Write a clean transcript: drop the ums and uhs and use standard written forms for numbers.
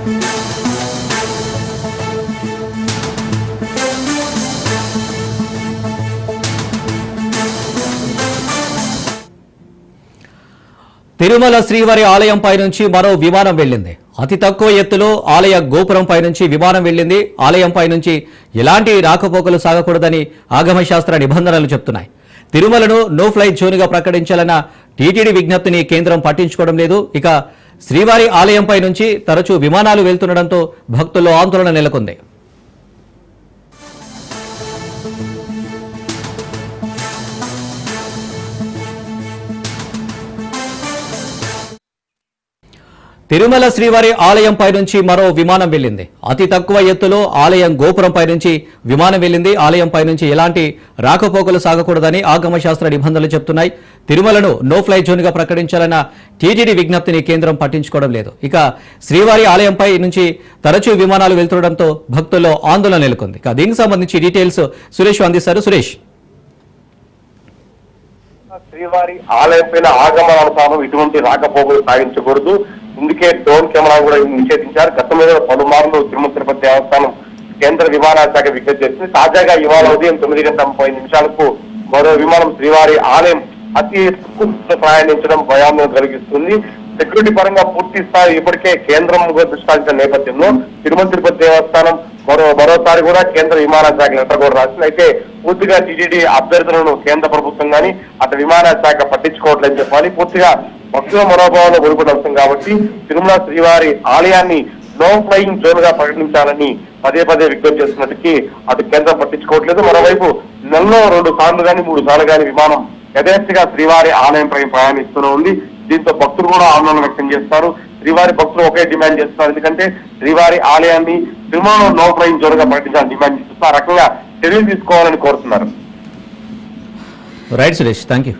తిరుమల శ్రీవారి ఆలయంపై నుంచి మరో విమానం వెళ్లింది. అతి తక్కువ ఎత్తులో ఆలయ గోపురంపై నుంచి విమానం వెళ్లింది. ఆలయంపై నుంచి ఎలాంటి రాకపోకలు సాగకూడదని ఆగమశాస్త్ర నిబంధనలు చెప్తున్నాయి. తిరుమలను నో ఫ్లై జోన్గా ప్రకటించాలన్న టీటీడీ విజ్ఞప్తిని కేంద్రం పట్టించుకోవడం లేదు. ఇక శ్రీవారి ఆలయంపై నుంచి తరచూ విమానాలు వెళ్తుండటంతో భక్తుల్లో ఆందోళన నెలకొంది. తిరుమల శ్రీవారి ఆలయంపై నుంచి మరో విమానం వెళ్లింది. అతి తక్కువ ఎత్తులో ఆలయం గోపురంపై నుంచి విమానం వెళ్లింది. ఆలయంపై నుంచి ఎలాంటి రాకపోకలు సాగకూడదని ఆగమశాస్త్ర నిబంధనలు చెప్తున్నాయి. తిరుమలను నో ఫ్లై జోన్గా ప్రకటించాలన్న టీటీడీ విజ్ఞప్తిని కేంద్రం పట్టించుకోవడం లేదు. ఇక శ్రీవారి ఆలయంపై నుంచి తరచూ విమానాలు వెళ్తుండటంతో భక్తుల్లో ఆందోళన నెలకొంది. ఇక దీనికి సంబంధించి డీటెయిల్స్ సురేష్ అందిస్తారు. సురేష్, శ్రీవారి ఆలయం పైన ఆగమనానుసారం ఇటువంటి రాకపోకలు సాగించకూడదు. ఇందుకే డ్రోన్ కెమెరా కూడా నిషేధించారు. గతంలో పలుమార్లు తిరుమల తిరుపతి దేవస్థానం కేంద్ర విమానయాన శాఖ విజ్ఞప్తి చేసింది. తాజాగా ఇవాళ ఉదయం 9:30 మరో విమానం శ్రీవారి ఆలయం అతి తక్కువ ప్రయాణించడం భయాన్ని కలిగిస్తుంది. సెక్యూరిటీ పరంగా పూర్తి స్థాయి ఇప్పటికే కేంద్రం దృష్టి సారించిన నేపథ్యంలో తిరుమల తిరుపతి దేవస్థానం మరోసారి కూడా కేంద్ర విమానయాన శాఖ లెటర్ కూడా రాసింది. అయితే పూర్తిగా టీటీడీ అభ్యర్థులను కేంద్ర ప్రభుత్వం కానీ అటు విమానయాన శాఖ పట్టించుకోవట్లేదని చెప్పాలి. పూర్తిగా భక్తుల మనోభావంలో ముడిపడి వస్తుంది కాబట్టి తిరుమల శ్రీవారి ఆలయాన్ని నో ఫ్లయింగ్ జోన్ గా ప్రకటించాలని పదే విజ్ఞప్తి చేస్తున్నట్టుకి అటు కేంద్రం పట్టించుకోవట్లేదు. మరోవైపు నెలలో 2 సార్లు కానీ 3 సార్లు కానీ విమానం యథేచ్ఛగా శ్రీవారి ఆలయంపై ప్రయాణిస్తూనే ఉంది. దీంతో భక్తులు కూడా ఆందోళన వ్యక్తం చేస్తారు. శ్రీవారి భక్తులు ఒకే డిమాండ్ చేస్తున్నారు. ఎందుకంటే శ్రీవారి ఆలయాన్ని తిరుమలలో నో ఫ్లయింగ్ జోన్ గా ప్రకటించాలని డిమాండ్ చేస్తున్నారు. ఆ రకంగా చర్యలు తీసుకోవాలని కోరుతున్నారు. Right Suresh, thank you.